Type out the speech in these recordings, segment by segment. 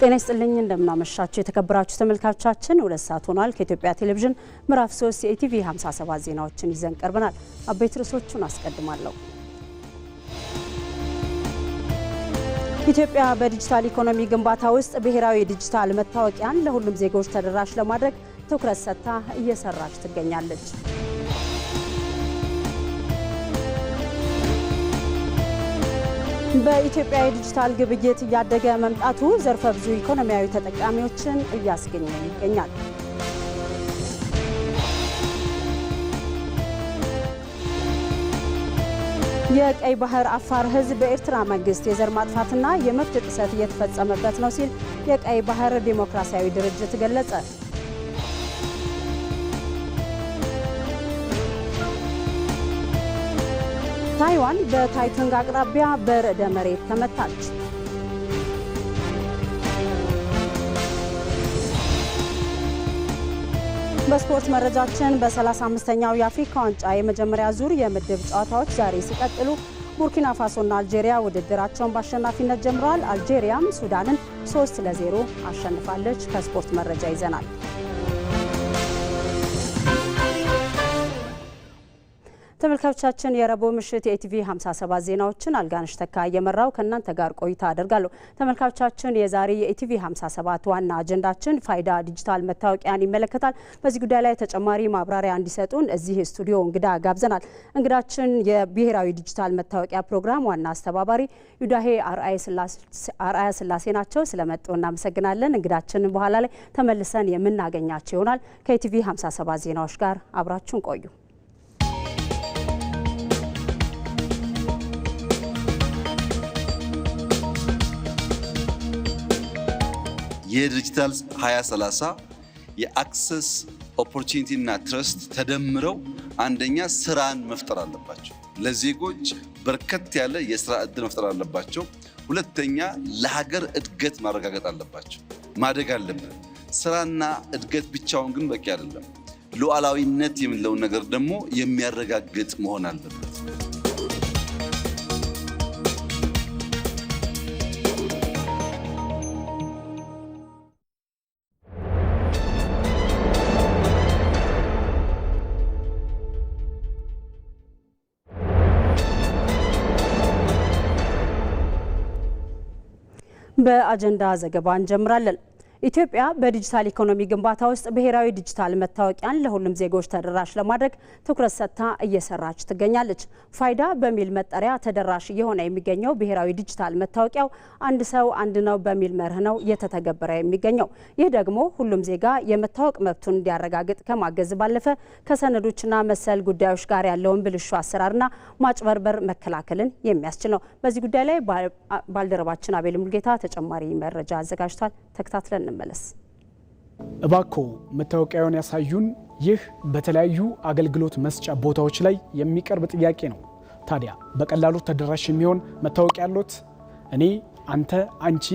ጤና ይስጥልኝ እንደምናመሻችሁ የተከበራችሁ ተመልካቾቻችን 2 ሰዓት ሆኗል። ከኢትዮጵያ ቴሌቪዥን ምዕራፍ 3 የኢቲቪ 57 ዜናዎችን ይዘን ቀርበናል። አበይት ርዕሶቹን አስቀድማለሁ። ኢትዮጵያ በዲጂታል ኢኮኖሚ ግንባታ ውስጥ ብሔራዊ ዲጂታል መታወቂያን ለሁሉም ዜጎች ተደራሽ ለማድረግ ትኩረት ሰጥታ እየሰራች ትገኛለች። በኢትዮጵያ የዲጂታል ግብይት እያደገ መምጣቱ ዘርፈ ብዙ ኢኮኖሚያዊ ተጠቃሚዎችን እያስገኘ ይገኛል። የቀይ ባህር አፋር ሕዝብ በኤርትራ መንግስት የዘር ማጥፋትና የመብት ጥሰት እየተፈጸመበት ነው ሲል የቀይ ባህር ዴሞክራሲያዊ ድርጅት ገለጸ። ታይዋን በታይቱንግ አቅራቢያ በርዕደ መሬት ተመታች። በስፖርት መረጃችን በ35ኛው የአፍሪካ ዋንጫ የመጀመሪያ ዙር የምድብ ጨዋታዎች ዛሬ ሲቀጥሉ ቡርኪና ፋሶና አልጄሪያ ውድድራቸውን በአሸናፊነት ጀምረዋል። አልጄሪያም ሱዳንን 3-0 አሸንፋለች። ከስፖርት መረጃ ይዘናል። ተመልካቾቻችን የረቡዕ ምሽት የኢቲቪ 57 ዜናዎችን አልጋነሽ ተካ እየመራው ከእናንተ ጋር ቆይታ አደርጋለሁ። ተመልካቾቻችን የዛሬ የኢቲቪ 57 ዋና አጀንዳችን ፋይዳ ዲጂታል መታወቂያን ይመለከታል። በዚህ ጉዳይ ላይ ተጨማሪ ማብራሪያ እንዲሰጡን እዚህ ስቱዲዮ እንግዳ ጋብዘናል። እንግዳችን የብሔራዊ ዲጂታል መታወቂያ ፕሮግራም ዋና አስተባባሪ ዩዳሄ አርአያ ስላሴ ናቸው። ስለመጡ እናመሰግናለን። እንግዳችንን በኋላ ላይ ተመልሰን የምናገኛቸው ይሆናል። ከኢቲቪ 57 ዜናዎች ጋር አብራችሁን ቆዩ። የዲጂታል 2030 የአክሰስ ኦፖርቹኒቲ እና ትረስት ተደምረው አንደኛ ስራን መፍጠር አለባቸው። ለዜጎች በርከት ያለ የስራ እድል መፍጠር አለባቸው። ሁለተኛ ለሀገር እድገት ማረጋገጥ አለባቸው። ማደግ አለበት። ስራና እድገት ብቻውን ግን በቂ አይደለም። ሉዓላዊነት የምንለው ነገር ደግሞ የሚያረጋግጥ መሆን አለበት። በአጀንዳ ዘገባ እንጀምራለን። ኢትዮጵያ በዲጂታል ኢኮኖሚ ግንባታ ውስጥ ብሔራዊ ዲጂታል መታወቂያን ለሁሉም ዜጎች ተደራሽ ለማድረግ ትኩረት ሰጥታ እየሰራች ትገኛለች። ፋይዳ በሚል መጠሪያ ተደራሽ እየሆነ የሚገኘው ብሔራዊ ዲጂታል መታወቂያው አንድ ሰው አንድ ነው በሚል መርህ ነው እየተተገበረ የሚገኘው። ይህ ደግሞ ሁሉም ዜጋ የመታወቅ መብቱን እንዲያረጋግጥ ከማገዝ ባለፈ ከሰነዶችና መሰል ጉዳዮች ጋር ያለውን ብልሹ አሰራርና ማጭበርበር መከላከልን የሚያስችል ነው። በዚህ ጉዳይ ላይ ባልደረባችን አቤል ሙልጌታ ተጨማሪ መረጃ አዘጋጅቷል። ተከታትለን እንመለስ። እባክዎ መታወቂያውን ያሳዩን። ይህ በተለያዩ አገልግሎት መስጫ ቦታዎች ላይ የሚቀርብ ጥያቄ ነው። ታዲያ በቀላሉ ተደራሽ የሚሆን መታወቂያ አሎት? እኔ፣ አንተ፣ አንቺ፣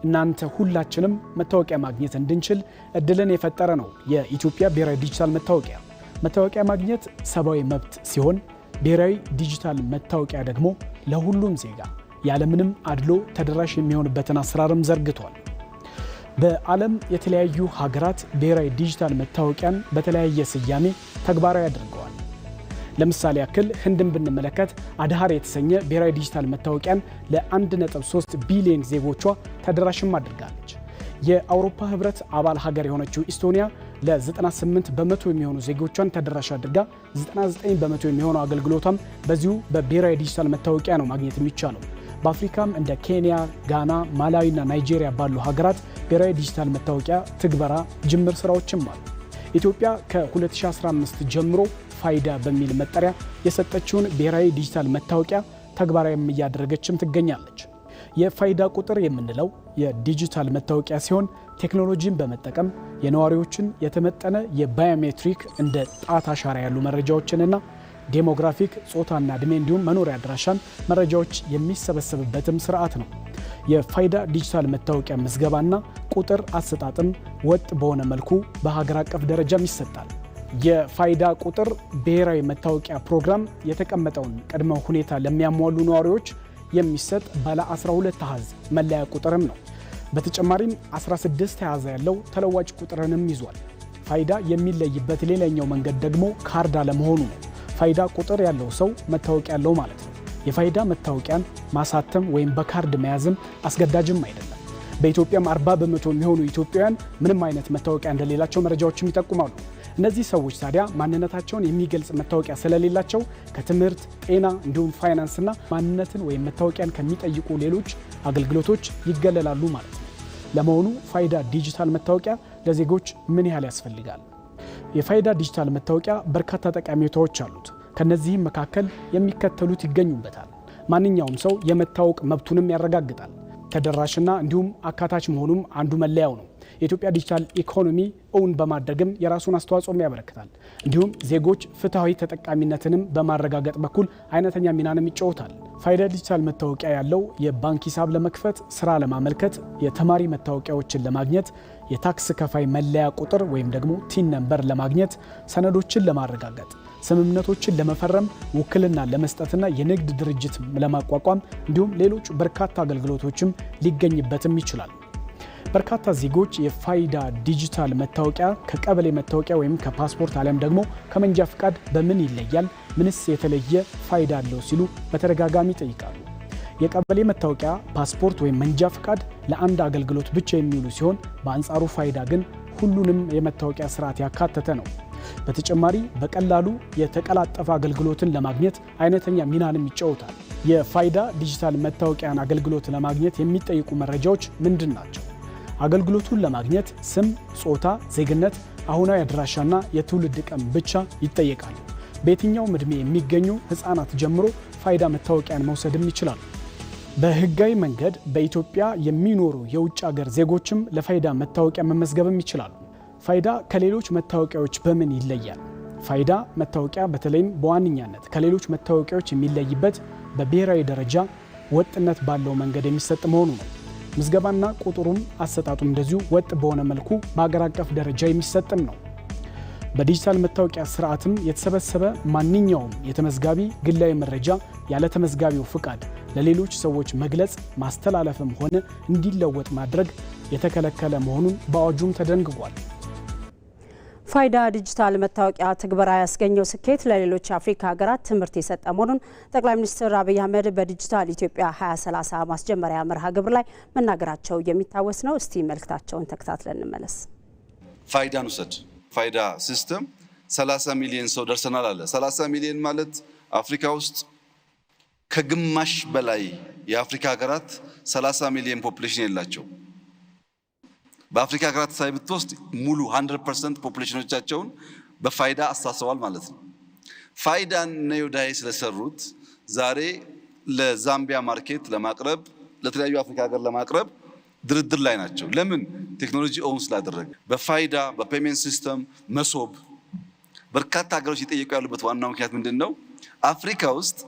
እናንተ ሁላችንም መታወቂያ ማግኘት እንድንችል እድልን የፈጠረ ነው የኢትዮጵያ ብሔራዊ ዲጂታል መታወቂያ። መታወቂያ ማግኘት ሰብአዊ መብት ሲሆን ብሔራዊ ዲጂታል መታወቂያ ደግሞ ለሁሉም ዜጋ ያለምንም አድሎ ተደራሽ የሚሆንበትን አሰራርም ዘርግቷል። በዓለም የተለያዩ ሀገራት ብሔራዊ ዲጂታል መታወቂያን በተለያየ ስያሜ ተግባራዊ አድርገዋል። ለምሳሌ ያክል ህንድን ብንመለከት አድሃር የተሰኘ ብሔራዊ ዲጂታል መታወቂያን ለ1.3 ቢሊዮን ዜጎቿ ተደራሽም አድርጋለች። የአውሮፓ ህብረት አባል ሀገር የሆነችው ኢስቶኒያ ለ98 በመቶ የሚሆኑ ዜጎቿን ተደራሽ አድርጋ 99 በመቶ የሚሆነው አገልግሎቷም በዚሁ በብሔራዊ ዲጂታል መታወቂያ ነው ማግኘት የሚቻለው። በአፍሪካም እንደ ኬንያ፣ ጋና፣ ማላዊና ናይጄሪያ ባሉ ሀገራት ብሔራዊ ዲጂታል መታወቂያ ትግበራ ጅምር ስራዎችም አሉ። ኢትዮጵያ ከ2015 ጀምሮ ፋይዳ በሚል መጠሪያ የሰጠችውን ብሔራዊ ዲጂታል መታወቂያ ተግባራዊም እያደረገችም ትገኛለች። የፋይዳ ቁጥር የምንለው የዲጂታል መታወቂያ ሲሆን ቴክኖሎጂን በመጠቀም የነዋሪዎችን የተመጠነ የባዮሜትሪክ እንደ ጣት አሻራ ያሉ መረጃዎችንና ዴሞግራፊክ፣ ጾታና እድሜ እንዲሁም መኖሪያ አድራሻን መረጃዎች የሚሰበሰብበትም ስርዓት ነው። የፋይዳ ዲጂታል መታወቂያ ምዝገባና ቁጥር አሰጣጥም ወጥ በሆነ መልኩ በሀገር አቀፍ ደረጃም ይሰጣል። የፋይዳ ቁጥር ብሔራዊ መታወቂያ ፕሮግራም የተቀመጠውን ቅድመ ሁኔታ ለሚያሟሉ ነዋሪዎች የሚሰጥ ባለ 12 አሃዝ መለያ ቁጥርም ነው። በተጨማሪም 16 ተያዘ ያለው ተለዋጭ ቁጥርንም ይዟል። ፋይዳ የሚለይበት ሌላኛው መንገድ ደግሞ ካርድ አለመሆኑ ነው። ፋይዳ ቁጥር ያለው ሰው መታወቂያ ያለው ማለት ነው። የፋይዳ መታወቂያን ማሳተም ወይም በካርድ መያዝም አስገዳጅም አይደለም። በኢትዮጵያም 40 በመቶ የሚሆኑ ኢትዮጵያውያን ምንም አይነት መታወቂያ እንደሌላቸው መረጃዎችም ይጠቁማሉ። እነዚህ ሰዎች ታዲያ ማንነታቸውን የሚገልጽ መታወቂያ ስለሌላቸው ከትምህርት፣ ጤና እንዲሁም ፋይናንስና ማንነትን ወይም መታወቂያን ከሚጠይቁ ሌሎች አገልግሎቶች ይገለላሉ ማለት ነው። ለመሆኑ ፋይዳ ዲጂታል መታወቂያ ለዜጎች ምን ያህል ያስፈልጋል? የፋይዳ ዲጂታል መታወቂያ በርካታ ጠቀሜታዎች አሉት። ከነዚህም መካከል የሚከተሉት ይገኙበታል። ማንኛውም ሰው የመታወቅ መብቱንም ያረጋግጣል። ተደራሽና እንዲሁም አካታች መሆኑም አንዱ መለያው ነው። የኢትዮጵያ ዲጂታል ኢኮኖሚ እውን በማድረግም የራሱን አስተዋጽኦም ያበረክታል። እንዲሁም ዜጎች ፍትሐዊ ተጠቃሚነትንም በማረጋገጥ በኩል አይነተኛ ሚናንም ይጫወታል። ፋይዳ ዲጂታል መታወቂያ ያለው የባንክ ሂሳብ ለመክፈት፣ ስራ ለማመልከት፣ የተማሪ መታወቂያዎችን ለማግኘት፣ የታክስ ከፋይ መለያ ቁጥር ወይም ደግሞ ቲን ነምበር ለማግኘት፣ ሰነዶችን ለማረጋገጥ፣ ስምምነቶችን ለመፈረም፣ ውክልና ለመስጠትና የንግድ ድርጅት ለማቋቋም እንዲሁም ሌሎች በርካታ አገልግሎቶችም ሊገኝበትም ይችላል። በርካታ ዜጎች የፋይዳ ዲጂታል መታወቂያ ከቀበሌ መታወቂያ ወይም ከፓስፖርት አሊያም ደግሞ ከመንጃ ፍቃድ በምን ይለያል? ምንስ የተለየ ፋይዳ አለው ሲሉ በተደጋጋሚ ይጠይቃሉ። የቀበሌ መታወቂያ፣ ፓስፖርት ወይም መንጃ ፍቃድ ለአንድ አገልግሎት ብቻ የሚውሉ ሲሆን በአንጻሩ ፋይዳ ግን ሁሉንም የመታወቂያ ስርዓት ያካተተ ነው። በተጨማሪ በቀላሉ የተቀላጠፈ አገልግሎትን ለማግኘት አይነተኛ ሚናንም ይጫወታል። የፋይዳ ዲጂታል መታወቂያን አገልግሎት ለማግኘት የሚጠይቁ መረጃዎች ምንድን ናቸው? አገልግሎቱን ለማግኘት ስም፣ ጾታ፣ ዜግነት፣ አሁናዊ አድራሻና የትውልድ ቀን ብቻ ይጠየቃሉ። በየትኛውም ዕድሜ የሚገኙ ሕፃናት ጀምሮ ፋይዳ መታወቂያን መውሰድም ይችላሉ። በህጋዊ መንገድ በኢትዮጵያ የሚኖሩ የውጭ ሀገር ዜጎችም ለፋይዳ መታወቂያ መመዝገብም ይችላሉ። ፋይዳ ከሌሎች መታወቂያዎች በምን ይለያል? ፋይዳ መታወቂያ በተለይም በዋነኛነት ከሌሎች መታወቂያዎች የሚለይበት በብሔራዊ ደረጃ ወጥነት ባለው መንገድ የሚሰጥ መሆኑ ነው። ምዝገባና ቁጥሩም አሰጣጡም እንደዚሁ ወጥ በሆነ መልኩ በአገር አቀፍ ደረጃ የሚሰጥም ነው። በዲጂታል መታወቂያ ስርዓትም የተሰበሰበ ማንኛውም የተመዝጋቢ ግላዊ መረጃ ያለ ተመዝጋቢው ፍቃድ ለሌሎች ሰዎች መግለጽ፣ ማስተላለፍም ሆነ እንዲለወጥ ማድረግ የተከለከለ መሆኑን በአዋጁም ተደንግጓል። ፋይዳ ዲጂታል መታወቂያ ትግበራ ያስገኘው ስኬት ለሌሎች የአፍሪካ ሀገራት ትምህርት የሰጠ መሆኑን ጠቅላይ ሚኒስትር አብይ አህመድ በዲጂታል ኢትዮጵያ 2030 ማስጀመሪያ መርሃ ግብር ላይ መናገራቸው የሚታወስ ነው። እስቲ መልእክታቸውን ተከታትለን እንመለስ። ፋይዳን ውሰድ። ፋይዳ ሲስተም 30 ሚሊዮን ሰው ደርሰናል አለ። 30 ሚሊዮን ማለት አፍሪካ ውስጥ ከግማሽ በላይ የአፍሪካ ሀገራት 30 ሚሊዮን ፖፑሌሽን የላቸው። በአፍሪካ ሀገራት ሳይ ብትወስድ ሙሉ 100% ፖፑሌሽኖቻቸውን በፋይዳ አስተሳስረዋል ማለት ነው። ፋይዳን ነዮዳይ ስለሰሩት ዛሬ ለዛምቢያ ማርኬት ለማቅረብ ለተለያዩ አፍሪካ ሀገር ለማቅረብ ድርድር ላይ ናቸው። ለምን? ቴክኖሎጂ ኦውን ስላደረገ። በፋይዳ በፔሜንት ሲስተም መሶብ በርካታ ሀገሮች እየጠየቁ ያሉበት ዋናው ምክንያት ምንድነው? አፍሪካ ውስጥ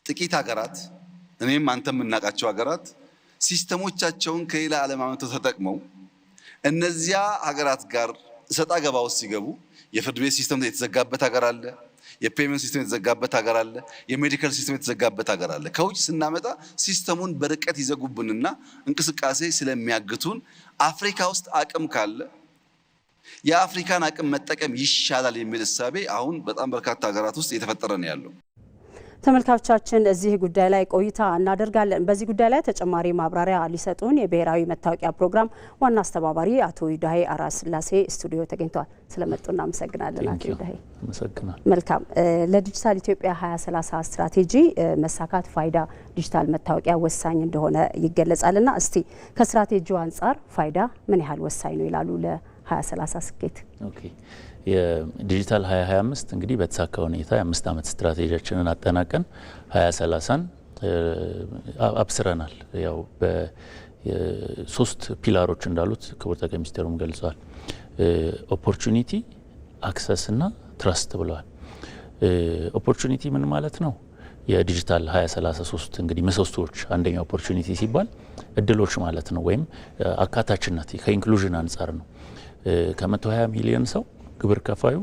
ጥቂት ሀገራት እኔም አንተም የምናውቃቸው ሀገራት ሲስተሞቻቸውን ከሌላ ዓለም አመተው ተጠቅመው እነዚያ ሀገራት ጋር እሰጣ ገባ ውስጥ ሲገቡ የፍርድ ቤት ሲስተም የተዘጋበት ሀገር አለ፣ የፔሜንት ሲስተም የተዘጋበት ሀገር አለ፣ የሜዲካል ሲስተም የተዘጋበት ሀገር አለ። ከውጭ ስናመጣ ሲስተሙን በርቀት ይዘጉብንና እንቅስቃሴ ስለሚያግቱን አፍሪካ ውስጥ አቅም ካለ የአፍሪካን አቅም መጠቀም ይሻላል የሚል እሳቤ አሁን በጣም በርካታ ሀገራት ውስጥ እየተፈጠረ ነው ያለው። ተመልካቾቻችን እዚህ ጉዳይ ላይ ቆይታ እናደርጋለን። በዚህ ጉዳይ ላይ ተጨማሪ ማብራሪያ ሊሰጡን የብሔራዊ መታወቂያ ፕሮግራም ዋና አስተባባሪ አቶ ይዳሄ አራስላሴ ስቱዲዮ ተገኝተዋል። ስለመጡ እናመሰግናለን አቶ ይዳሄ። መልካም። ለዲጂታል ኢትዮጵያ 2030 ስትራቴጂ መሳካት ፋይዳ ዲጂታል መታወቂያ ወሳኝ እንደሆነ ይገለጻልና እስቲ ከስትራቴጂው አንጻር ፋይዳ ምን ያህል ወሳኝ ነው ይላሉ ለ2030 ስኬት? ኦኬ የዲጂታል 2025 እንግዲህ በተሳካ ሁኔታ የ5 ዓመት ስትራቴጂያችንን አጠናቀን 2030ን አብስረናል። ያው በሶስት ፒላሮች እንዳሉት ክቡር ጠቅላይ ሚኒስትሩም ገልጸዋል። ኦፖርቹኒቲ፣ አክሰስ እና ትረስት ብለዋል። ኦፖርቹኒቲ ምን ማለት ነው? የዲጂታል 2033 እንግዲህ ምሰሶዎች አንደኛው ኦፖርቹኒቲ ሲባል እድሎች ማለት ነው፣ ወይም አካታችነት ከኢንክሉዥን አንጻር ነው። ከ120 ሚሊዮን ሰው ግብር ከፋዩ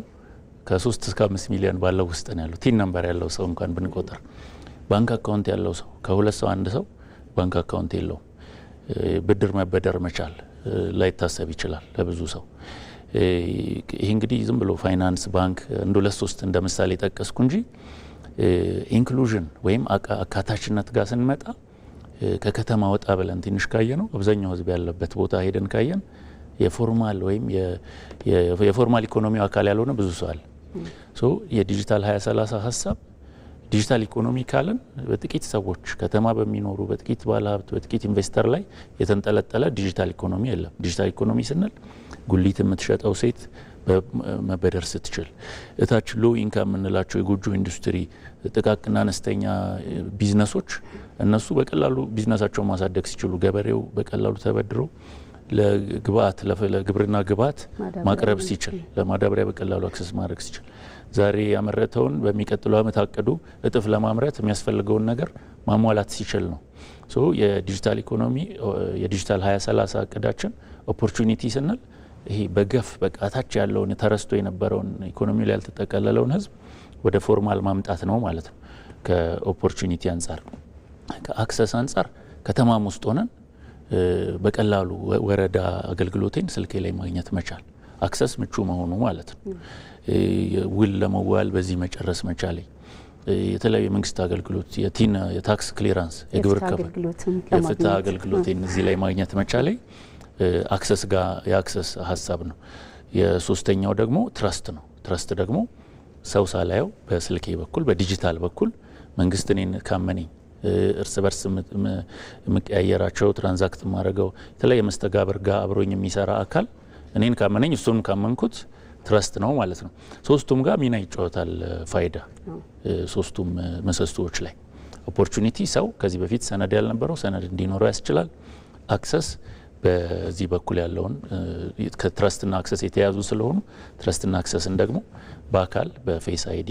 ከ3 እስከ 5 ሚሊዮን ባለው ውስጥ ነው ያለው። ቲን ነምበር ያለው ሰው እንኳን ብንቆጥር፣ ባንክ አካውንት ያለው ሰው ከ2 ሰው አንድ ሰው ባንክ አካውንት የለውም። ብድር መበደር መቻል ላይታሰብ ይችላል ለብዙ ሰው። ይህ እንግዲህ ዝም ብሎ ፋይናንስ ባንክ እንደ 2-3 እንደ ምሳሌ ጠቀስኩ እንጂ ኢንክሉዥን ወይም አካታችነት ጋር ስንመጣ ከከተማ ወጣ ብለን ትንሽ ካየ ነው አብዛኛው ህዝብ ያለበት ቦታ ሄደን ካየን የፎርማል ወይም የፎርማል ኢኮኖሚው አካል ያልሆነ ብዙ ሰው አለ። ሶ የዲጂታል 2030 ሀሳብ ዲጂታል ኢኮኖሚ ካለን በጥቂት ሰዎች ከተማ በሚኖሩ በጥቂት ባለሀብት በጥቂት ኢንቨስተር ላይ የተንጠለጠለ ዲጂታል ኢኮኖሚ የለም። ዲጂታል ኢኮኖሚ ስንል ጉሊት የምትሸጠው ሴት መበደር ስትችል፣ እታች ሎ ኢንካም የምንላቸው የጎጆ ኢንዱስትሪ ጥቃቅና አነስተኛ ቢዝነሶች እነሱ በቀላሉ ቢዝነሳቸውን ማሳደግ ሲችሉ፣ ገበሬው በቀላሉ ተበድሮ ለግብአት ለግብርና ግብአት ማቅረብ ሲችል፣ ለማዳበሪያ በቀላሉ አክሰስ ማድረግ ሲችል፣ ዛሬ ያመረተውን በሚቀጥለው ዓመት አቅዶ እጥፍ ለማምረት የሚያስፈልገውን ነገር ማሟላት ሲችል ነው። ሶ የዲጂታል ኢኮኖሚ የዲጂታል 2030 እቅዳችን ኦፖርቹኒቲ ስንል ይሄ በገፍ በቃታች ያለውን ተረስቶ የነበረውን ኢኮኖሚ ላይ ያልተጠቀለለውን ህዝብ ወደ ፎርማል ማምጣት ነው ማለት ነው። ከኦፖርቹኒቲ አንጻር ከአክሰስ አንጻር ከተማም ውስጥ ሆነን በቀላሉ ወረዳ አገልግሎቴን ስልኬ ላይ ማግኘት መቻል አክሰስ ምቹ መሆኑ ማለት ነው። ውል ለመዋል በዚህ መጨረስ መቻሌ፣ የተለያዩ የመንግስት አገልግሎት የታክስ ክሊራንስ የግብር ከፋይ የፍትህ አገልግሎቴን እዚህ ላይ ማግኘት መቻሌ አክሰስ ጋር የአክሰስ ሀሳብ ነው። የሶስተኛው ደግሞ ትረስት ነው። ትረስት ደግሞ ሰው ሳላየው በስልኬ በኩል በዲጂታል በኩል መንግስት እኔን ካመነኝ እርስ በርስ የምቀያየራቸው ትራንዛክት ማድረገው የተለያየ መስተጋብር ጋር አብሮኝ የሚሰራ አካል እኔን ካመነኝ እሱን ካመንኩት ትረስት ነው ማለት ነው። ሶስቱም ጋር ሚና ይጫወታል ፋይዳ። ሶስቱም ምሰሶዎች ላይ ኦፖርቹኒቲ ሰው ከዚህ በፊት ሰነድ ያልነበረው ሰነድ እንዲኖረው ያስችላል። አክሰስ በዚህ በኩል ያለውን ከትረስትና አክሰስ የተያዙ ስለሆኑ ትረስትና አክሰስን ደግሞ በአካል በፌስ አይዲ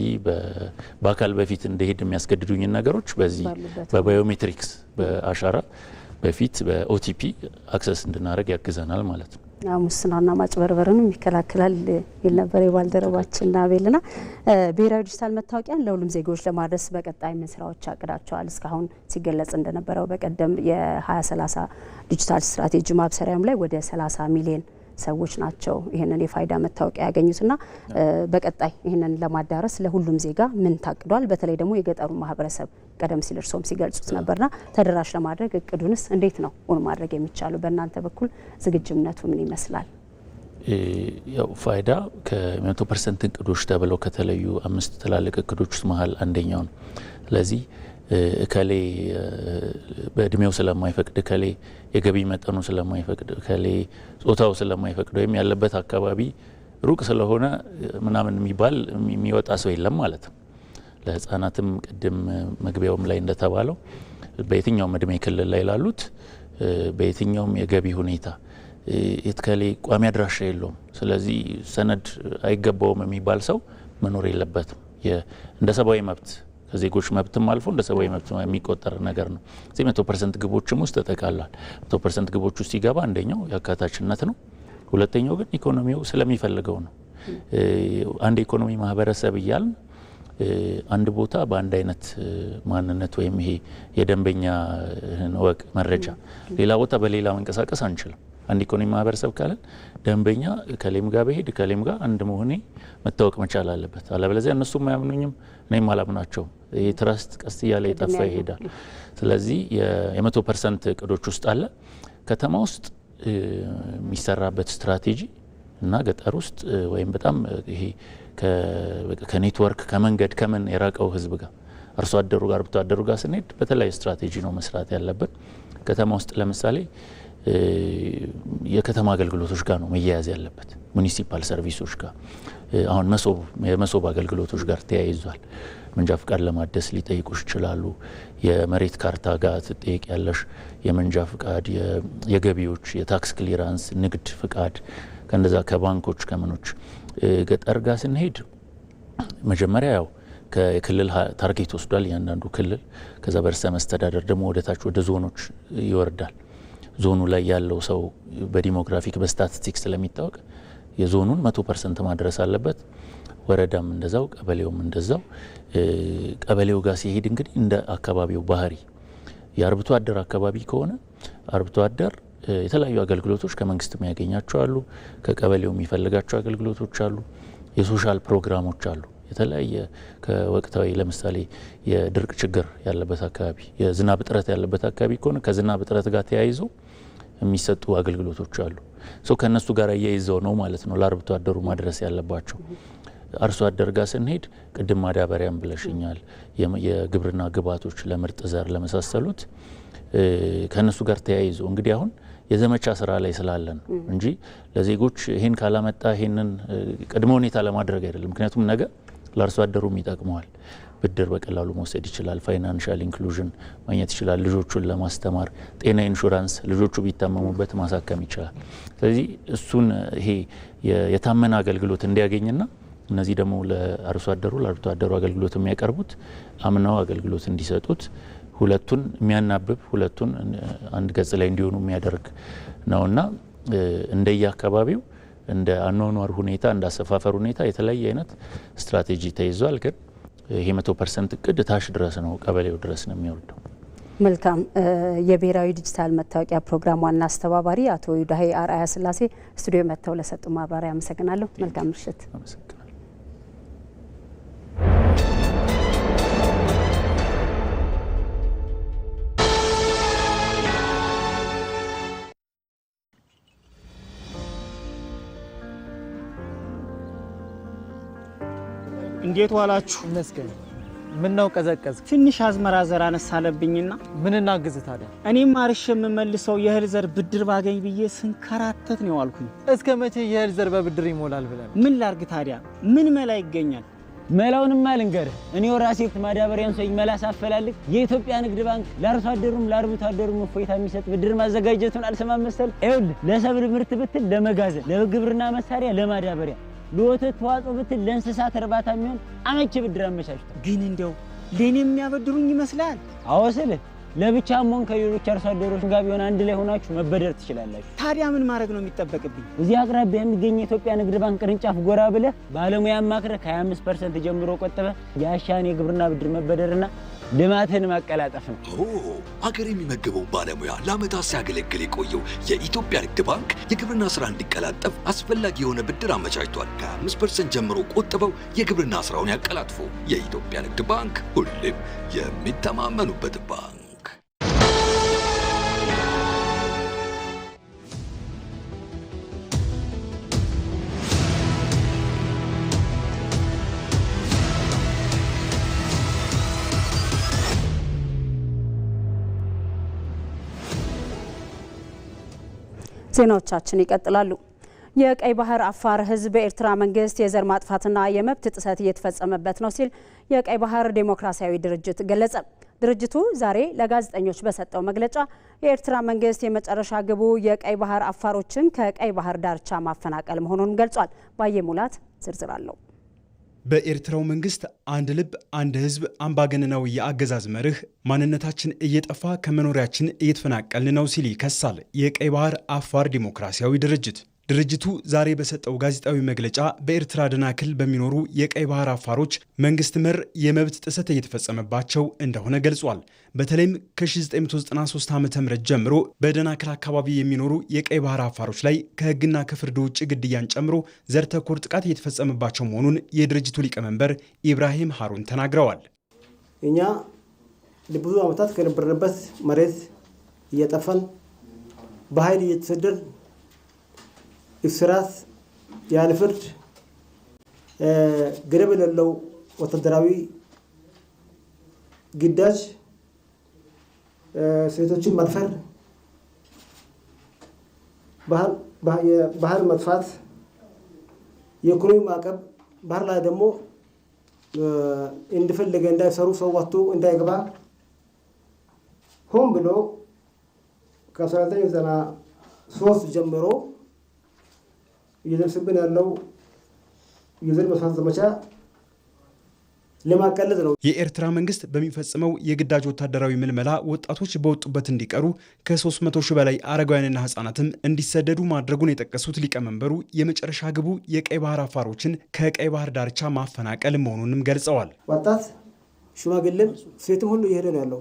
በአካል በፊት እንደሄድ የሚያስገድዱኝን ነገሮች በዚህ በባዮሜትሪክስ በአሻራ በፊት በኦቲፒ አክሰስ እንድናደርግ ያግዘናል ማለት ነው። ሙስናና ማጭበርበርንም ይከላከላል ይል ነበር የባልደረባችን አቤልና። ብሔራዊ ዲጂታል መታወቂያን ለሁሉም ዜጎች ለማድረስ በቀጣይ ምን ስራዎች አቅዳቸዋል? እስካሁን ሲገለጽ እንደነበረው በቀደም የ2030 ዲጂታል ስትራቴጂ ማብሰሪያም ላይ ወደ 30 ሚሊዮን ሰዎች ናቸው ይህንን የፋይዳ መታወቂያ ያገኙትና በቀጣይ ይህንን ለማዳረስ ለሁሉም ዜጋ ምን ታቅዷል? በተለይ ደግሞ የገጠሩ ማህበረሰብ ቀደም ሲል እርሶም ሲገልጹት ነበርና ተደራሽ ለማድረግ እቅዱንስ እንዴት ነው ኦን ማድረግ የሚቻለው? በእናንተ በኩል ዝግጁነቱ ምን ይመስላል? ያው ፋይዳ ከ100% እቅዶች ተብለው ከተለዩ 5 ትላልቅ እቅዶች ውስጥ መሀል አንደኛው ነው። ስለዚህ እከሌ በእድሜው ስለማይፈቅድ እከሌ የገቢ መጠኑ ስለማይፈቅድ እከሌ ጾታው ስለማይፈቅድ ወይም ያለበት አካባቢ ሩቅ ስለሆነ ምናምን የሚባል የሚወጣ ሰው የለም ማለት ነው። ለህፃናትም ቅድም መግቢያውም ላይ እንደተባለው በየትኛውም እድሜ ክልል ላይ ላሉት በየትኛውም የገቢ ሁኔታ እከሌ ቋሚ አድራሻ የለውም ስለዚህ ሰነድ አይገባውም የሚባል ሰው መኖር የለበትም። እንደ ሰብአዊ መብት ከዜጎች መብትም አልፎ እንደ ሰብአዊ መብት የሚቆጠር ነገር ነው። እዚህ 100% ግቦችም ውስጥ ተጠቃሏል። 100% ግቦች ውስጥ ሲገባ አንደኛው የአካታችነት ነው። ሁለተኛው ግን ኢኮኖሚው ስለሚፈልገው ነው። አንድ ኢኮኖሚ ማህበረሰብ እያልን አንድ ቦታ በአንድ አይነት ማንነት ወይም ይሄ የደንበኛ ወቅ መረጃ ሌላ ቦታ በሌላ መንቀሳቀስ አንችልም። አንድ ኢኮኖሚ ማህበረሰብ ካለን ደንበኛ ከሌም ጋር በሄድ ከሌም ጋር አንድ መሆኔ መታወቅ መቻል አለበት። አለበለዚያ እነሱም አያምኑኝም እኔም አላምናቸውም። ይሄ ትረስት ቀስ እያለ የጠፋ ይሄዳል። ስለዚህ የ100% እቅዶች ውስጥ አለ። ከተማ ውስጥ የሚሰራበት ስትራቴጂ እና ገጠር ውስጥ ወይም በጣም ይሄ ከኔትወርክ ከመንገድ ከምን የራቀው ህዝብ ጋር አርሶ አደሩ ጋር አርብቶ አደሩ ጋር ስንሄድ በተለያየ ስትራቴጂ ነው መስራት ያለብን። ከተማ ውስጥ ለምሳሌ የከተማ አገልግሎቶች ጋር ነው መያያዝ ያለበት። ሙኒሲፓል ሰርቪሶች ጋር አሁን የመሶብ አገልግሎቶች ጋር ተያይዟል። መንጃ ፍቃድ ለማደስ ሊጠይቁሽ ይችላሉ። የመሬት ካርታ ጋር ትጠይቅ ያለሽ የመንጃ ፍቃድ፣ የገቢዎች፣ የታክስ ክሊራንስ፣ ንግድ ፍቃድ ከእንደዛ ከባንኮች ከምኖች። ገጠር ጋር ስንሄድ መጀመሪያ ያው ከክልል ታርጌት ወስዷል እያንዳንዱ ክልል። ከዛ በርዕሰ መስተዳደር ደግሞ ወደታች ወደ ዞኖች ይወርዳል። ዞኑ ላይ ያለው ሰው በዲሞግራፊክ በስታቲስቲክስ ስለሚታወቅ የዞኑን 100% ማድረስ አለበት። ወረዳም እንደዛው ቀበሌውም እንደዛው። ቀበሌው ጋር ሲሄድ እንግዲህ እንደ አካባቢው ባህሪ የአርብቶ አደር አካባቢ ከሆነ አርብቶ አደር የተለያዩ አገልግሎቶች ከመንግስት የሚያገኛቸው አሉ፣ ከቀበሌው የሚፈልጋቸው አገልግሎቶች አሉ፣ የሶሻል ፕሮግራሞች አሉ። የተለያየ ከወቅታዊ ለምሳሌ የድርቅ ችግር ያለበት አካባቢ፣ የዝናብ እጥረት ያለበት አካባቢ ከሆነ ከዝናብ እጥረት ጋር ተያይዞ የሚሰጡ አገልግሎቶች አሉ። ከነሱ ጋር እያይዘው ነው ማለት ነው ለአርብቶ አደሩ ማድረስ ያለባቸው። አርሶ አደር ጋር ስንሄድ ቅድም ማዳበሪያም ብለሽኛል፣ የግብርና ግብዓቶች ለምርጥ ዘር ለመሳሰሉት ከነሱ ጋር ተያይዞ እንግዲህ አሁን የዘመቻ ስራ ላይ ስላለን እንጂ ለዜጎች ይሄን ካላመጣ ይሄንን ቅድመ ሁኔታ ለማድረግ አይደለም። ምክንያቱም ነገ ለአርሶ አደሩም ይጠቅመዋል። ብድር በቀላሉ መውሰድ ይችላል። ፋይናንሻል ኢንክሉዥን ማግኘት ይችላል። ልጆቹን ለማስተማር ጤና ኢንሹራንስ ልጆቹ ቢታመሙበት ማሳከም ይችላል። ስለዚህ እሱን ይሄ የታመነ አገልግሎት እንዲያገኝና እነዚህ ደግሞ ለአርሶ አደሩ አገልግሎት የሚያቀርቡት አምናው አገልግሎት እንዲሰጡት ሁለቱን የሚያናብብ ሁለቱን አንድ ገጽ ላይ እንዲሆኑ የሚያደርግ ነውና እንደየ አካባቢው እንደ አኗኗር ሁኔታ እንደ አሰፋፈር ሁኔታ የተለያየ አይነት ስትራቴጂ ተይዟል። ግን ይሄ 100% እቅድ ታች ድረስ ነው፣ ቀበሌው ድረስ ነው የሚወርደው። መልካም። የብሔራዊ ዲጂታል መታወቂያ ፕሮግራም ዋና አስተባባሪ አቶ ይዳሄ አርአያ ስላሴ ስቱዲዮ መጥተው ለሰጡ ማብራሪያ አመሰግናለሁ። መልካም ምሽት። እንዴት ዋላችሁ? መስገን ምን ነው ቀዘቀዝ? ትንሽ አዝመራ ዘር አነሳለብኝና ምን እናግዝ ታዲያ? እኔም አርሽ የምመልሰው የእህል ዘር ብድር ባገኝ ብዬ ስንከራተት ነው ያልኩኝ። እስከ መቼ የእህል ዘር በብድር ይሞላል ብለን? ምን ላርግ ታዲያ? ምን መላ ይገኛል? መላውንማ ልንገርህ። እኔው ራሴ ማዳበሪያን ሰው ይመላስ አፈላልግ የኢትዮጵያ ንግድ ባንክ ለአርሶ አደሩም ለአርብቶ አደሩም እፎይታ የሚሰጥ ብድር ማዘጋጀቱን አልሰማም መሰል። ይኸውልህ ለሰብል ምርት ብትል፣ ለመጋዘን፣ ለግብርና መሳሪያ፣ ለማዳበሪያ፣ ለወተት ተዋጽኦ ብትል፣ ለእንስሳት እርባታ የሚሆን አመቺ ብድር አመቻችቷል። ግን እንደው ለኔ የሚያበድሩኝ ይመስላል? አዎ ስልህ ለብቻም ሆነ ከሌሎች አርሶ አደሮች ጋር ቢሆን አንድ ላይ ሆናችሁ መበደር ትችላላችሁ። ታዲያ ምን ማድረግ ነው የሚጠበቅብኝ? እዚህ አቅራቢያ የሚገኝ የኢትዮጵያ ንግድ ባንክ ቅርንጫፍ ጎራ ብለህ ባለሙያ አማክረህ ከ25% ጀምሮ ቆጥበህ የአሻን የግብርና ብድር መበደርና ልማትን ማቀላጠፍ ነው። ሀገር የሚመግበው ባለሙያ ለዓመታት ሲያገለግል የቆየው የኢትዮጵያ ንግድ ባንክ የግብርና ስራ እንዲቀላጠፍ አስፈላጊ የሆነ ብድር አመቻችቷል። ከ5% ጀምሮ ቆጥበው የግብርና ስራውን ያቀላጥፉ። የኢትዮጵያ ንግድ ባንክ ሁሌም የሚተማመኑበት ባንክ። ዜናዎቻችን ይቀጥላሉ። የቀይ ባህር አፋር ሕዝብ በኤርትራ መንግስት የዘር ማጥፋትና የመብት ጥሰት እየተፈጸመበት ነው ሲል የቀይ ባህር ዴሞክራሲያዊ ድርጅት ገለጸ። ድርጅቱ ዛሬ ለጋዜጠኞች በሰጠው መግለጫ የኤርትራ መንግስት የመጨረሻ ግቡ የቀይ ባህር አፋሮችን ከቀይ ባህር ዳርቻ ማፈናቀል መሆኑን ገልጿል። ባየሙላት ዝርዝር አለው። በኤርትራው መንግስት አንድ ልብ አንድ ህዝብ አምባገነናዊ የአገዛዝ መርህ ማንነታችን እየጠፋ ከመኖሪያችን እየተፈናቀልን ነው ሲል ይከሳል የቀይ ባህር አፋር ዲሞክራሲያዊ ድርጅት። ድርጅቱ ዛሬ በሰጠው ጋዜጣዊ መግለጫ በኤርትራ ደናክል በሚኖሩ የቀይ ባህር አፋሮች መንግስት መር የመብት ጥሰት እየተፈጸመባቸው እንደሆነ ገልጿል። በተለይም ከ1993 ዓ.ም ጀምሮ በደናክል አካባቢ የሚኖሩ የቀይ ባህር አፋሮች ላይ ከህግና ከፍርድ ውጭ ግድያን ጨምሮ ዘር ተኮር ጥቃት እየተፈጸመባቸው መሆኑን የድርጅቱ ሊቀመንበር ኢብራሂም ሃሩን ተናግረዋል። እኛ ለብዙ ዓመታት ከነበርንበት መሬት እየጠፋን በኃይል እየተሰደድ እስራት ያለ ፍርድ ገደብ የሌለው ወታደራዊ ግዳጅ፣ ሴቶችን መድፈር፣ ባህር መጥፋት፣ የኢኮኖሚ ማዕቀብ፣ ባህር ላይ ደግሞ እንደፈለገ እንዳይሰሩ ሰው ወጥቶ እንዳይገባ ሆን ብሎ ከ1993 ጀምሮ እየደረሰብን ያለው የዘር ማጥፋት ዘመቻ ለማቀለጥ ነው። የኤርትራ መንግስት በሚፈጽመው የግዳጅ ወታደራዊ ምልመላ ወጣቶች በወጡበት እንዲቀሩ ከ300 ሺህ በላይ አረጋውያንና ህጻናትም እንዲሰደዱ ማድረጉን የጠቀሱት ሊቀመንበሩ የመጨረሻ ግቡ የቀይ ባህር አፋሮችን ከቀይ ባህር ዳርቻ ማፈናቀል መሆኑንም ገልጸዋል። ወጣት ሽማግሌም ሴትም ሁሉ እየሄደ ነው ያለው።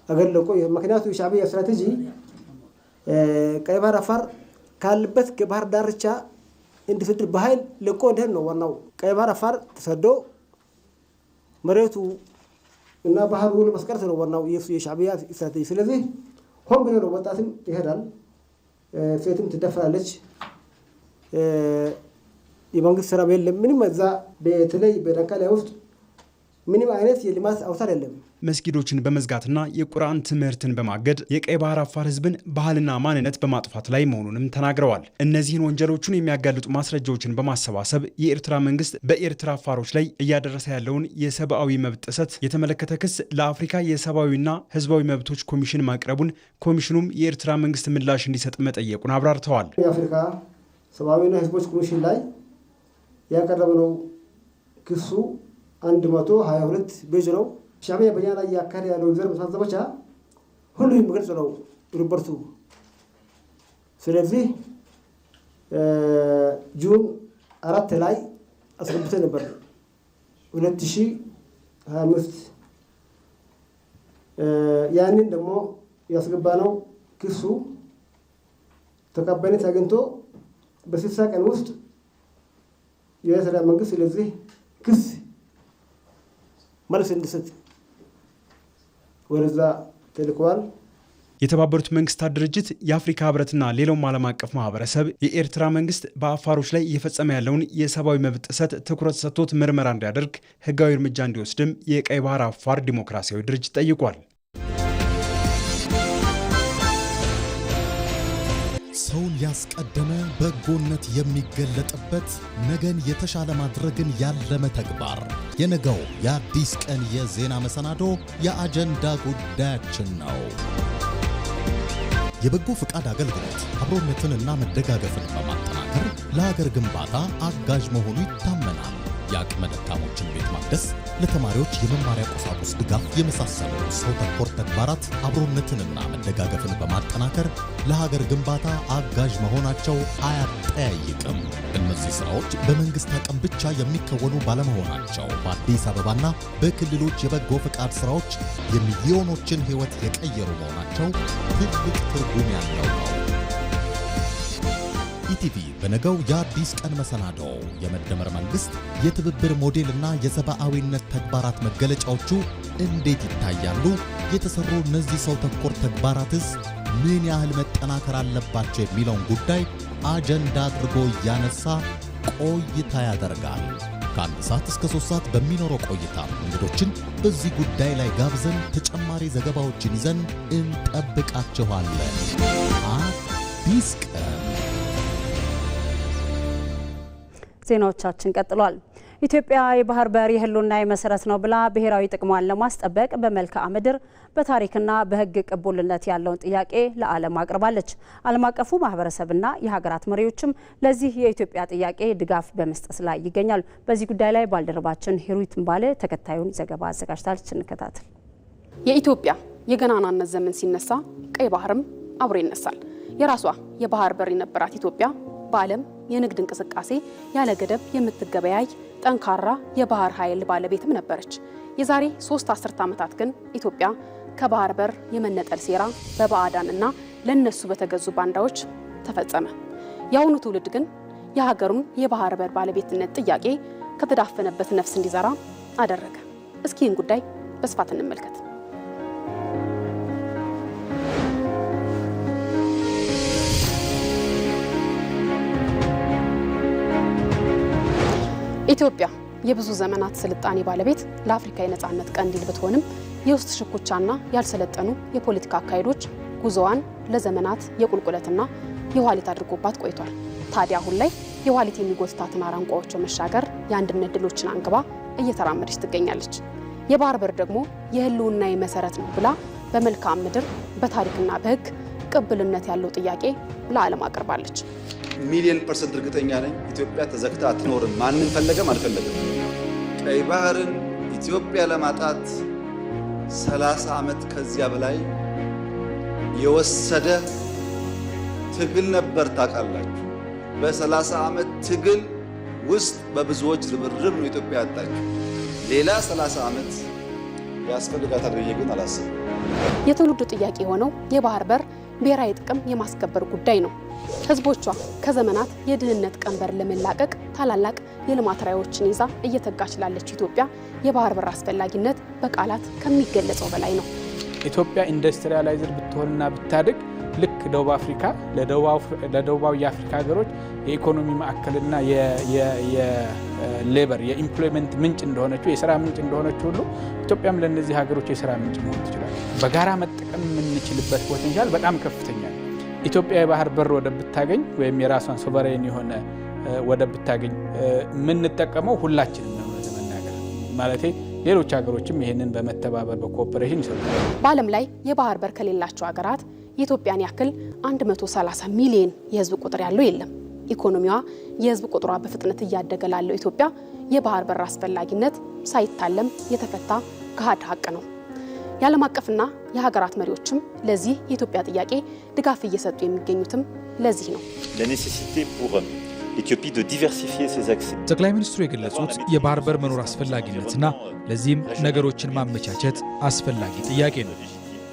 አገር ለቆ ምክንያቱ የሻዕቢያ ስትራቴጂ ቀይ ባህር አፋር ካለበት ከባህር ዳርቻ እንዲፈጥር በኃይል ለቆ እንደሄድ ነው ዋናው። ቀይ ባህር አፋር ተሰዶ መሬቱ እና ባህሩ ለማስቀረት ነው ዋናው የሻዕቢያ ስትራቴጂ። ስለዚህ ሆን ብሎ ነው ወጣትም ይሄዳል፣ ሴትም ትደፍራለች። የመንግስት ስራ የለም ምንም። እዛ በተለይ በዳንካላ ውስጥ ምንም አይነት የልማት አውታር የለም። መስጊዶችን በመዝጋትና የቁርአን ትምህርትን በማገድ የቀይ ባህር አፋር ህዝብን ባህልና ማንነት በማጥፋት ላይ መሆኑንም ተናግረዋል። እነዚህን ወንጀሎቹን የሚያጋልጡ ማስረጃዎችን በማሰባሰብ የኤርትራ መንግስት በኤርትራ አፋሮች ላይ እያደረሰ ያለውን የሰብአዊ መብት ጥሰት የተመለከተ ክስ ለአፍሪካ የሰብአዊና ህዝባዊ መብቶች ኮሚሽን ማቅረቡን፣ ኮሚሽኑም የኤርትራ መንግስት ምላሽ እንዲሰጥ መጠየቁን አብራርተዋል። የአፍሪካ ሰብአዊና ህዝቦች ኮሚሽን ላይ ያቀረበው ክሱ 122 ፔጅ ነው። ሻዕቢያ በእኛ ላይ ያካሄደ ያለው ዘር ማጥፋት ዘመቻ ሁሉም የሚገልጽ ነው ሪፖርቱ። ስለዚህ ጁን 4 ላይ አስገብተን ነበር 2025 ያንን ደግሞ ያስገባነው ክሱ ተቀባይነት አግኝቶ በ60 ቀን ውስጥ የኤርትራ መንግስት ስለዚህ ክስ መልስ እንዲሰጥ ወደዛ ተልኳል። የተባበሩት መንግስታት ድርጅት፣ የአፍሪካ ህብረትና ሌላውም ዓለም አቀፍ ማህበረሰብ የኤርትራ መንግስት በአፋሮች ላይ እየፈጸመ ያለውን የሰብአዊ መብት ጥሰት ትኩረት ሰጥቶት ምርመራ እንዲያደርግ፣ ህጋዊ እርምጃ እንዲወስድም የቀይ ባህር አፋር ዲሞክራሲያዊ ድርጅት ጠይቋል። ሰውን ያስቀደመ በጎነት የሚገለጥበት ነገን የተሻለ ማድረግን ያለመ ተግባር የነገው የአዲስ ቀን የዜና መሰናዶ የአጀንዳ ጉዳያችን ነው። የበጎ ፈቃድ አገልግሎት አብሮነትንና መደጋገፍን በማጠናከር ለሀገር ግንባታ አጋዥ መሆኑ ይታመናል። የአቅመ ደካሞችን ቤት ማደስ፣ ለተማሪዎች የመማሪያ ቁሳቁስ ድጋፍ የመሳሰሉ ሰው ተኮር ተግባራት አብሮነትንና መደጋገፍን በማጠናከር ለሀገር ግንባታ አጋዥ መሆናቸው አያጠያይቅም። እነዚህ ስራዎች በመንግስት አቅም ብቻ የሚከወኑ ባለመሆናቸው በአዲስ አበባና በክልሎች የበጎ ፈቃድ ስራዎች የሚሊዮኖችን ህይወት የቀየሩ መሆናቸው ትልቅ ትርጉም ያለው ነው። ኢቲቪ በነገው የአዲስ ቀን መሰናዶ የመደመር መንግስት የትብብር ሞዴልና የሰብአዊነት ተግባራት መገለጫዎቹ እንዴት ይታያሉ? የተሰሩ እነዚህ ሰው ተኮር ተግባራትስ ምን ያህል መጠናከር አለባቸው? የሚለውን ጉዳይ አጀንዳ አድርጎ እያነሳ ቆይታ ያደርጋል። ከ1 ሰዓት እስከ 3 ሰዓት በሚኖረው ቆይታ እንግዶችን በዚህ ጉዳይ ላይ ጋብዘን ተጨማሪ ዘገባዎችን ይዘን እንጠብቃችኋለን። አዲስ ቀን ዜናዎቻችን ቀጥሏል። ኢትዮጵያ የባህር በር የህልውና መሰረት ነው ብላ ብሔራዊ ጥቅሟን ለማስጠበቅ በመልክዓ ምድር በታሪክና በህግ ቅቡልነት ያለውን ጥያቄ ለዓለም አቅርባለች። ዓለም አቀፉ ማህበረሰብና የሀገራት መሪዎችም ለዚህ የኢትዮጵያ ጥያቄ ድጋፍ በመስጠት ላይ ይገኛሉ። በዚህ ጉዳይ ላይ ባልደረባችን ሂሩት ምባለ ተከታዩን ዘገባ አዘጋጅታለች። እንከታተል። የኢትዮጵያ የገናናነት ዘመን ሲነሳ ቀይ ባህርም አብሮ ይነሳል። የራሷ የባህር በር የነበራት ኢትዮጵያ በዓለም የንግድ እንቅስቃሴ ያለ ገደብ የምትገበያይ ጠንካራ የባህር ኃይል ባለቤትም ነበረች። የዛሬ 3 አስርት ዓመታት ግን ኢትዮጵያ ከባህር በር የመነጠል ሴራ በባዕዳንና ለነሱ በተገዙ ባንዳዎች ተፈጸመ። የአሁኑ ትውልድ ግን የሀገሩን የባህር በር ባለቤትነት ጥያቄ ከተዳፈነበት ነፍስ እንዲዘራ አደረገ። እስኪ ይህን ጉዳይ በስፋት እንመልከት። ኢትዮጵያ የብዙ ዘመናት ስልጣኔ ባለቤት ለአፍሪካ የነጻነት ቀንዲል ብትሆንም የውስጥ ሽኩቻና ያልሰለጠኑ የፖለቲካ አካሄዶች ጉዞዋን ለዘመናት የቁልቁለትና የኋሊት አድርጎባት ቆይቷል። ታዲያ አሁን ላይ የኋሊት የሚጎትታትን አራንቋዎች መሻገር የአንድነት ድሎችን አንግባ እየተራመደች ትገኛለች። የባህር በር ደግሞ የህልውና መሰረት ነው ብላ በመልክዓ ምድር በታሪክና በህግ ቅብልነት ያለው ጥያቄ ለዓለም አቅርባለች። ሚሊዮን % እርግጠኛ ነኝ ኢትዮጵያ ተዘግታ አትኖርም። ማንም ፈለገም አልፈለገም ቀይ ባህርን ኢትዮጵያ ለማጣት 30 ዓመት ከዚያ በላይ የወሰደ ትግል ነበር። ታውቃላችሁ፣ በ30 ዓመት ትግል ውስጥ በብዙዎች ርብርብ ነው ኢትዮጵያ ያጣችው። ሌላ 30 ዓመት ያስፈልጋታል ብዬ ግን አላስብም። የትውልዱ ጥያቄ የሆነው የባህር በር ብሔራዊ ጥቅም የማስከበር ጉዳይ ነው። ህዝቦቿ ከዘመናት የድህነት ቀንበር ለመላቀቅ ታላላቅ የልማት ራዕዮችን ይዛ እየተጋች ላለች ኢትዮጵያ የባህር በር አስፈላጊነት በቃላት ከሚገለጸው በላይ ነው። ኢትዮጵያ ኢንዱስትሪያላይዝድ ብትሆንና ብታድግ ልክ ደቡብ አፍሪካ ለደቡባዊ የአፍሪካ ሀገሮች የኢኮኖሚ ማዕከልና የሌበር የኢምፕሎይመንት ምንጭ እንደሆነችው የሥራ ምንጭ እንደሆነችው ሁሉ ኢትዮጵያም ለነዚህ ሀገሮች የሥራ ምንጭ መሆን ትችላለች። በጋራ መጠቀም የምንችልበት ፖቴንሻል በጣም ከፍተኛ ነው። ኢትዮጵያ የባህር በር ወደብ ብታገኝ ወይም የራሷን ሶቨሬን የሆነ ወደብ ብታገኝ የምንጠቀመው ሁላችንም ነው ለመናገር ማለቴ ሌሎች ሀገሮችም ይሄንን በመተባበር በኮኦፐሬሽን ይሰራሉ። በዓለም ላይ የባህር በር ከሌላቸው ሀገራት የኢትዮጵያን ያክል 130 ሚሊዮን የህዝብ ቁጥር ያለው የለም። ኢኮኖሚዋ የህዝብ ቁጥሯ በፍጥነት እያደገ ላለው ኢትዮጵያ የባህር በር አስፈላጊነት ሳይታለም የተፈታ ገሃድ ሀቅ ነው። የዓለም አቀፍና የሀገራት መሪዎችም ለዚህ የኢትዮጵያ ጥያቄ ድጋፍ እየሰጡ የሚገኙትም ለዚህ ነው። ጠቅላይ ሚኒስትሩ የገለጹት የባህር በር መኖር አስፈላጊነትና ለዚህም ነገሮችን ማመቻቸት አስፈላጊ ጥያቄ ነው።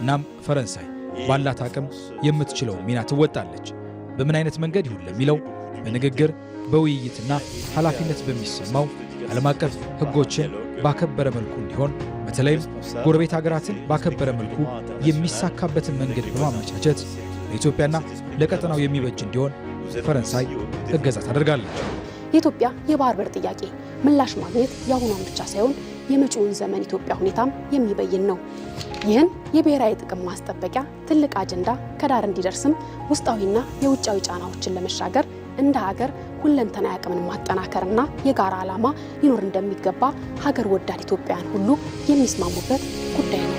እናም ፈረንሳይ ባላት አቅም የምትችለው ሚና ትወጣለች። በምን አይነት መንገድ ይሁን ለሚለው በንግግር በውይይትና ኃላፊነት በሚሰማው ዓለም አቀፍ ሕጎችን ባከበረ መልኩ እንዲሆን በተለይም ጎረቤት ሀገራትን ባከበረ መልኩ የሚሳካበትን መንገድ በማመቻቸት ለኢትዮጵያና ለቀጠናው የሚበጅ እንዲሆን ፈረንሳይ እገዛ ታደርጋለች። የኢትዮጵያ የባህር በር ጥያቄ ምላሽ ማግኘት የአሁኗን ብቻ ሳይሆን የመጪውን ዘመን ኢትዮጵያ ሁኔታም የሚበይን ነው። ይህን የብሔራዊ ጥቅም ማስጠበቂያ ትልቅ አጀንዳ ከዳር እንዲደርስም ውስጣዊና የውጫዊ ጫናዎችን ለመሻገር እንደ ሀገር ሁለንተና አቅምን ማጠናከርና የጋራ ዓላማ ሊኖር እንደሚገባ ሀገር ወዳድ ኢትዮጵያውያን ሁሉ የሚስማሙበት ጉዳይ ነው።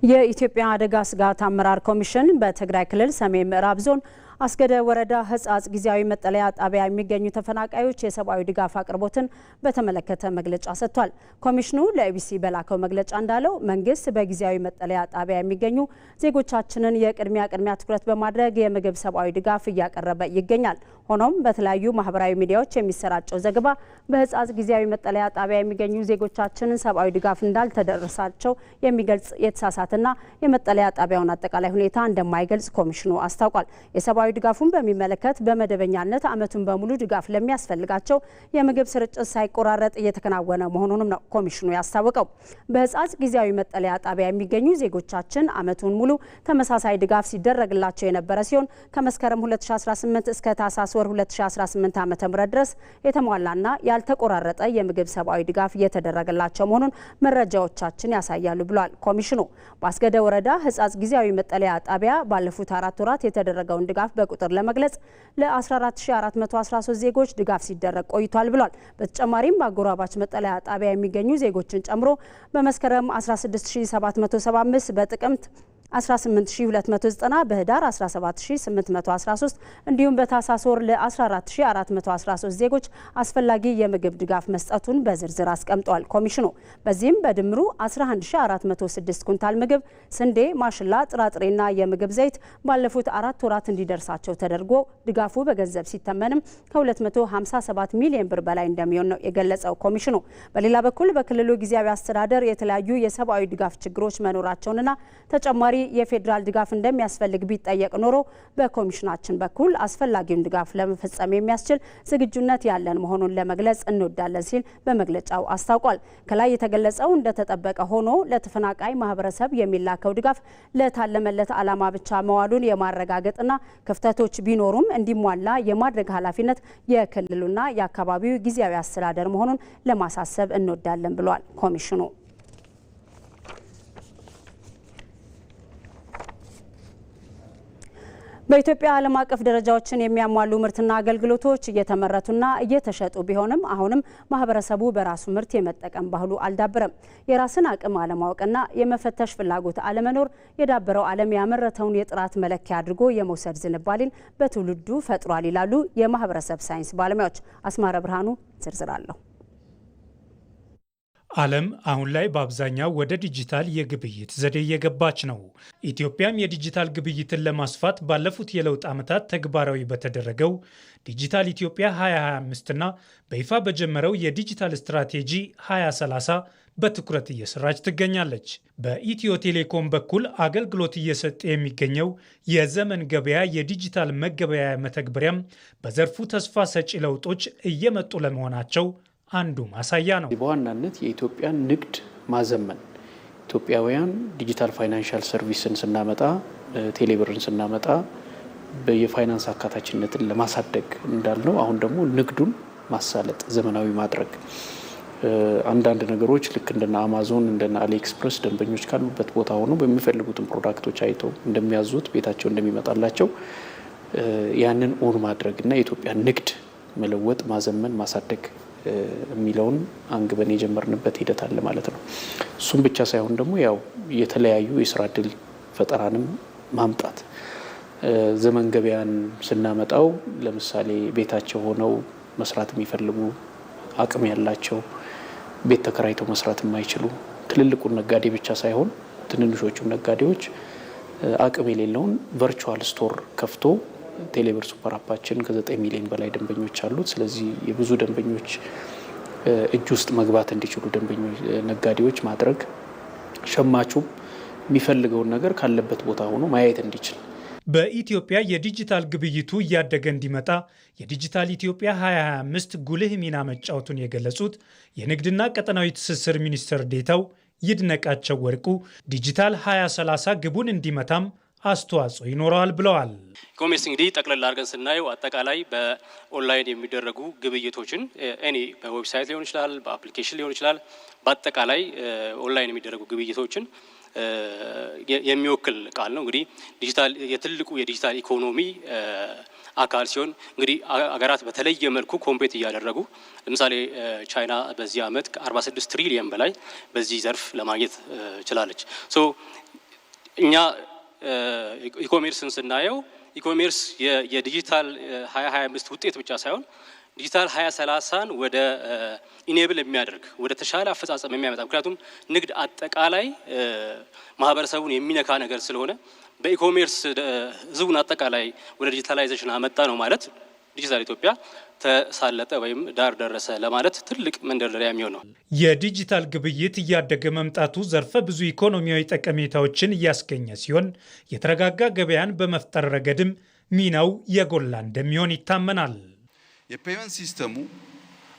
የኢትዮጵያ አደጋ ስጋት አመራር ኮሚሽን በትግራይ ክልል ሰሜን ምዕራብ ዞን አስገደ ወረዳ ህጻጽ ጊዜያዊ መጠለያ ጣቢያ የሚገኙ ተፈናቃዮች የሰብአዊ ድጋፍ አቅርቦትን በተመለከተ መግለጫ ሰጥቷል። ኮሚሽኑ ለኢቢሲ በላከው መግለጫ እንዳለው መንግስት በጊዜያዊ መጠለያ ጣቢያ የሚገኙ ዜጎቻችንን የቅድሚያ ትኩረት በማድረግ የምግብ ሰብአዊ ድጋፍ እያቀረበ ይገኛል። ሆኖም በተለያዩ ማህበራዊ ሚዲያዎች የሚሰራጨው ዘገባ በህጻጽ ጊዜያዊ መጠለያ ጣቢያ የሚገኙ ዜጎቻችንን ሰብአዊ ድጋፍ እንዳልተደረሳቸው የሚገልጽ የተሳሳተና የመጠለያ ጣቢያውን አጠቃላይ ሁኔታ እንደማይገልጽ ኮሚሽኑ አስታውቋል። የሰብአዊ ድጋፉን በሚመለከት በመደበኛነት ዓመቱን በሙሉ ድጋፍ ለሚያስፈልጋቸው የምግብ ስርጭት ሳይቆራረጥ እየተከናወነ መሆኑንም ነው ኮሚሽኑ ያስታወቀው። በህጻጽ ጊዜያዊ መጠለያ ጣቢያ የሚገኙ ዜጎቻችን ዓመቱን ሙሉ ተመሳሳይ ድጋፍ ሲደረግላቸው የነበረ ሲሆን ከመስከረም 2018 እስከ ታህሳስ ወር 2018 ዓ.ም ድረስ የተሟላና ያልተቆራረጠ የምግብ ሰብአዊ ድጋፍ እየተደረገላቸው መሆኑን መረጃዎቻችን ያሳያሉ ብሏል ኮሚሽኑ። በአስገደ ወረዳ ህጻጽ ጊዜያዊ መጠለያ ጣቢያ ባለፉት 4 ወራት የተደረገውን ድጋፍ በቁጥር ለመግለጽ ለ14413 ዜጎች ድጋፍ ሲደረግ ቆይቷል ብሏል። በተጨማሪም በአጎራባች መጠለያ ጣቢያ የሚገኙ ዜጎችን ጨምሮ በመስከረም 16775 በጥቅምት 18290 በህዳር 17813 እንዲሁም በታህሳስ ወር ለ14413 ዜጎች አስፈላጊ የምግብ ድጋፍ መስጠቱን በዝርዝር አስቀምጧል ኮሚሽኑ። በዚህም በድምሩ 11406 ኩንታል ምግብ፣ ስንዴ፣ ማሽላ፣ ጥራጥሬና የምግብ ዘይት ባለፉት 4 ወራት እንዲደርሳቸው ተደርጎ ድጋፉ በገንዘብ ሲተመንም ከ257 ሚሊዮን ብር በላይ እንደሚሆን ነው የገለጸው ኮሚሽኑ። በሌላ በኩል በክልሉ ጊዜያዊ አስተዳደር የተለያዩ የሰብአዊ ድጋፍ ችግሮች መኖራቸውንና ተጨማሪ የፌዴራል ድጋፍ እንደሚያስፈልግ ቢጠየቅ ኖሮ በኮሚሽናችን በኩል አስፈላጊውን ድጋፍ ለመፈጸም የሚያስችል ዝግጁነት ያለን መሆኑን ለመግለጽ እንወዳለን ሲል በመግለጫው አስታውቋል። ከላይ የተገለጸው እንደተጠበቀ ሆኖ ለተፈናቃይ ማህበረሰብ የሚላከው ድጋፍ ለታለመለት ዓላማ ብቻ መዋሉን የማረጋገጥና ክፍተቶች ቢኖሩም እንዲሟላ የማድረግ ኃላፊነት የክልሉና የአካባቢው ጊዜያዊ አስተዳደር መሆኑን ለማሳሰብ እንወዳለን ብሏል ኮሚሽኑ። በኢትዮጵያ ዓለም አቀፍ ደረጃዎችን የሚያሟሉ ምርትና አገልግሎቶች እየተመረቱና እየተሸጡ ቢሆንም አሁንም ማህበረሰቡ በራሱ ምርት የመጠቀም ባህሉ አልዳበረም። የራስን አቅም አለማወቅና የመፈተሽ ፍላጎት አለመኖር የዳበረው ዓለም ያመረተውን የጥራት መለኪያ አድርጎ የመውሰድ ዝንባሌን በትውልዱ ፈጥሯል ይላሉ የማህበረሰብ ሳይንስ ባለሙያዎች። አስማረ ብርሃኑ ዝርዝር አለው። ዓለም አሁን ላይ በአብዛኛው ወደ ዲጂታል የግብይት ዘዴ እየገባች ነው። ኢትዮጵያም የዲጂታል ግብይትን ለማስፋት ባለፉት የለውጥ ዓመታት ተግባራዊ በተደረገው ዲጂታል ኢትዮጵያ 2025 እና በይፋ በጀመረው የዲጂታል ስትራቴጂ 2030 በትኩረት እየሰራች ትገኛለች። በኢትዮ ቴሌኮም በኩል አገልግሎት እየሰጠ የሚገኘው የዘመን ገበያ የዲጂታል መገበያያ መተግበሪያም በዘርፉ ተስፋ ሰጪ ለውጦች እየመጡ ለመሆናቸው አንዱ ማሳያ ነው። በዋናነት የኢትዮጵያን ንግድ ማዘመን ኢትዮጵያውያን ዲጂታል ፋይናንሻል ሰርቪስን ስናመጣ ቴሌብርን ስናመጣ የፋይናንስ አካታችነትን ለማሳደግ እንዳልነው አሁን ደግሞ ንግዱን ማሳለጥ ዘመናዊ ማድረግ አንዳንድ ነገሮች ልክ እንደና አማዞን እንደና አሊኤክስፕረስ ደንበኞች ካሉበት ቦታ ሆኖ በሚፈልጉትን ፕሮዳክቶች አይተው እንደሚያዙት ቤታቸው እንደሚመጣላቸው ያንን ኦን ማድረግና የኢትዮጵያን ንግድ መለወጥ ማዘመን ማሳደግ የሚለውን አንግበን የጀመርንበት ሂደት አለ ማለት ነው። እሱም ብቻ ሳይሆን ደግሞ ያው የተለያዩ የስራ እድል ፈጠራንም ማምጣት ዘመን ገበያን ስናመጣው ለምሳሌ ቤታቸው ሆነው መስራት የሚፈልጉ አቅም ያላቸው ቤት ተከራይተው መስራት የማይችሉ ትልልቁን ነጋዴ ብቻ ሳይሆን ትንንሾቹም ነጋዴዎች አቅም የሌለውን ቨርቹዋል ስቶር ከፍቶ ቴሌብር ሱፐር አፓችን ከ9 ሚሊዮን በላይ ደንበኞች አሉት። ስለዚህ የብዙ ደንበኞች እጅ ውስጥ መግባት እንዲችሉ ደንበኞች ነጋዴዎች ማድረግ ሸማቹም የሚፈልገውን ነገር ካለበት ቦታ ሆኖ ማየት እንዲችል በኢትዮጵያ የዲጂታል ግብይቱ እያደገ እንዲመጣ የዲጂታል ኢትዮጵያ 2025 ጉልህ ሚና መጫወቱን የገለጹት የንግድና ቀጠናዊ ትስስር ሚኒስትር ዴኤታው ይድነቃቸው ወርቁ ዲጂታል 2030 ግቡን እንዲመታም አስተዋጽኦ ይኖረዋል ብለዋል። ኢኮሜርስ እንግዲህ ጠቅለል አድርገን ስናየው አጠቃላይ በኦንላይን የሚደረጉ ግብይቶችን በዌብሳይት ሊሆን ይችላል፣ በአፕሊኬሽን ሊሆን ይችላል። በአጠቃላይ ኦንላይን የሚደረጉ ግብይቶችን የሚወክል ቃል ነው። እንግዲህ ዲጂታል የትልቁ የዲጂታል ኢኮኖሚ አካል ሲሆን እንግዲህ አገራት በተለየ መልኩ ኮምፔት እያደረጉ ለምሳሌ ቻይና በዚህ ዓመት ከ46 ትሪሊየን በላይ በዚህ ዘርፍ ለማግኘት ችላለች። እኛ ኢኮሜርስን ስናየው ኢኮሜርስ የዲጂታል 2025 ውጤት ብቻ ሳይሆን ዲጂታል 2030ን ወደ ኢኔብል የሚያደርግ ወደ ተሻለ አፈጻጸም የሚያመጣ ምክንያቱም ንግድ አጠቃላይ ማህበረሰቡን የሚነካ ነገር ስለሆነ በኢኮሜርስ ህዝቡን አጠቃላይ ወደ ዲጂታላይዜሽን አመጣ ነው ማለት ዲጂታል ኢትዮጵያ ተሳለጠ ወይም ዳር ደረሰ ለማለት ትልቅ መንደርደሪያ የሚሆነው። የዲጂታል ግብይት እያደገ መምጣቱ ዘርፈ ብዙ ኢኮኖሚያዊ ጠቀሜታዎችን እያስገኘ ሲሆን የተረጋጋ ገበያን በመፍጠር ረገድም ሚናው የጎላ እንደሚሆን ይታመናል። የፔመንት ሲስተሙ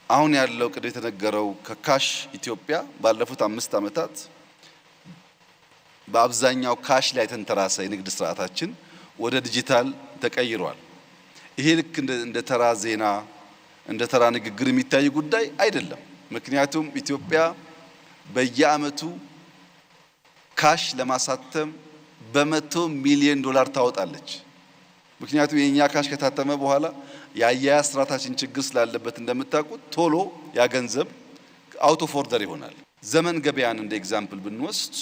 አሁን ያለው ቅድም የተነገረው ከካሽ ኢትዮጵያ ባለፉት 5 ዓመታት በአብዛኛው ካሽ ላይ ተንተራሰ የንግድ ስርዓታችን ወደ ዲጂታል ተቀይሯል። ይሄ ልክ እንደ ተራ ዜና እንደ ተራ ንግግር የሚታይ ጉዳይ አይደለም። ምክንያቱም ኢትዮጵያ በየአመቱ ካሽ ለማሳተም በ100 ሚሊዮን ዶላር ታወጣለች። ምክንያቱም የኛ ካሽ ከታተመ በኋላ የአያያዝ ስርዓታችን ችግር ስላለበት እንደምታውቁት ቶሎ ያ ገንዘብ አውት ኦፍ ኦርደር ይሆናል። ዘመን ገበያን እንደ ኤግዛምፕል ብንወስድ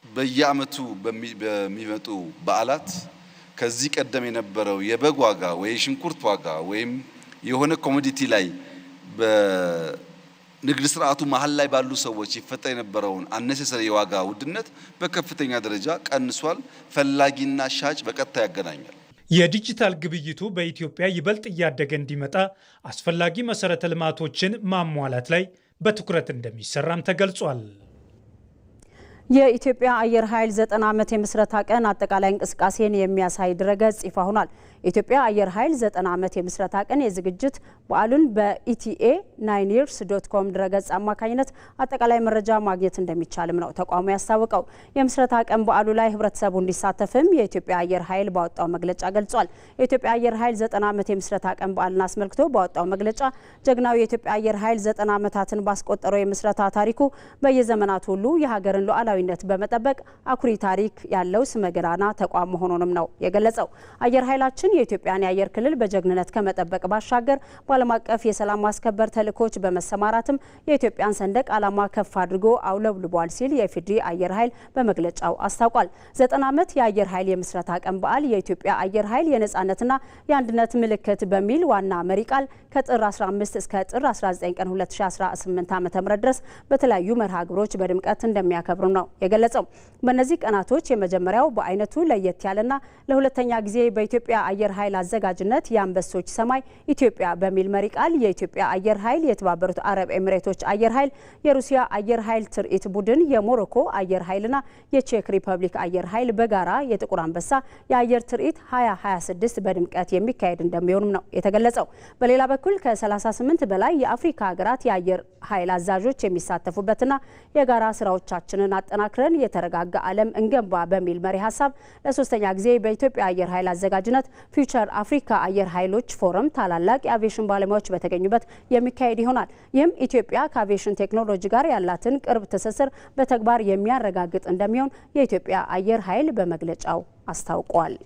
በየአመቱ በሚመጡ በዓላት ከዚህ ቀደም የነበረው የበግ ዋጋ ወይ ሽንኩርት ዋጋ ወይም የሆነ ኮሞዲቲ ላይ በንግድ ስርዓቱ መሀል ላይ ባሉ ሰዎች ይፈጠር የነበረውን አነሰሰሪ የዋጋ ውድነት በከፍተኛ ደረጃ ቀንሷል። ፈላጊና ሻጭ በቀጥታ ያገናኛል። የዲጂታል ግብይቱ በኢትዮጵያ ይበልጥ እያደገ እንዲመጣ አስፈላጊ መሰረተ ልማቶችን ማሟላት ላይ በትኩረት እንደሚሰራም ተገልጿል። የኢትዮጵያ አየር ኃይል 90 ዓመት የምስረታ ቀን አጠቃላይ እንቅስቃሴን የሚያሳይ ድረገጽ ይፋ ሆኗል። የኢትዮጵያ አየር ኃይል 90 ዓመት የምስረታ ቀን የዝግጅት በዓሉን በኢቲኤ 9years.com ድረገጽ አማካኝነት አጠቃላይ መረጃ ማግኘት እንደሚቻልም ነው ተቋሙ ያስታወቀው። የምስረታ ቀን በዓሉ ላይ ህብረተሰቡ እንዲሳተፍም የኢትዮጵያ አየር ኃይል ባወጣው መግለጫ ገልጿል። የኢትዮጵያ አየር ኃይል 90 ዓመት የምስረታ ቀን በዓልን አስመልክቶ ባወጣው መግለጫ ጀግናው የኢትዮጵያ አየር ኃይል 90 ዓመታትን ባስቆጠረው የምስረታ ታሪኩ በየዘመናቱ ሁሉ የሀገርን ሉዓላዊ ሉዓላዊነት በመጠበቅ አኩሪ ታሪክ ያለው ስመገናና ተቋም መሆኑንም ነው የገለጸው። አየር ኃይላችን የኢትዮጵያን የአየር ክልል በጀግንነት ከመጠበቅ ባሻገር በዓለም አቀፍ የሰላም ማስከበር ተልዕኮች በመሰማራትም የኢትዮጵያን ሰንደቅ ዓላማ ከፍ አድርጎ አውለብልቧል ሲል የኢፌዴሪ አየር ኃይል በመግለጫው አስታውቋል። 90 ዓመት የአየር ኃይል የምስረታ ቀን በዓል የኢትዮጵያ አየር ኃይል የነጻነትና የአንድነት ምልክት በሚል ዋና መሪ ቃል ከጥር 15 እስከ ጥር 19 ቀን 2018 ዓ.ም ድረስ በተለያዩ መርሃ ግብሮች በድምቀት እንደሚያከብሩ ነው የገለጸው። በእነዚህ ቀናቶች የመጀመሪያው በአይነቱ ለየት ያለና ለሁለተኛ ጊዜ በኢትዮጵያ አየር ኃይል አዘጋጅነት የአንበሶች ሰማይ ኢትዮጵያ በሚል መሪ ቃል የኢትዮጵያ አየር ኃይል፣ የተባበሩት አረብ ኤሚሬቶች አየር ኃይል፣ የሩሲያ አየር ኃይል ትርኢት ቡድን፣ የሞሮኮ አየር ኃይልና የቼክ ሪፐብሊክ አየር ኃይል በጋራ የጥቁር አንበሳ የአየር ትርኢት 2026 በድምቀት የሚካሄድ እንደሚሆንም ነው የተገለጸው። በሌላ በኩል ከ38 በላይ የአፍሪካ ሀገራት የአየር ኃይል አዛዦች የሚሳተፉበትና የጋራ ስራዎቻችንን አጠናክረን የተረጋጋ ዓለም እንገንባ በሚል መሪ ሀሳብ ለሶስተኛ ጊዜ በኢትዮጵያ አየር ኃይል አዘጋጅነት ፊውቸር አፍሪካ አየር ኃይሎች ፎረም ታላላቅ የአቪዬሽን ባለሙያዎች በተገኙበት የሚካሄድ ይሆናል። ይህም ኢትዮጵያ ከአቪዬሽን ቴክኖሎጂ ጋር ያላትን ቅርብ ትስስር በተግባር የሚያረጋግጥ እንደሚሆን የኢትዮጵያ አየር ኃይል በመግለጫው አስታውቋል።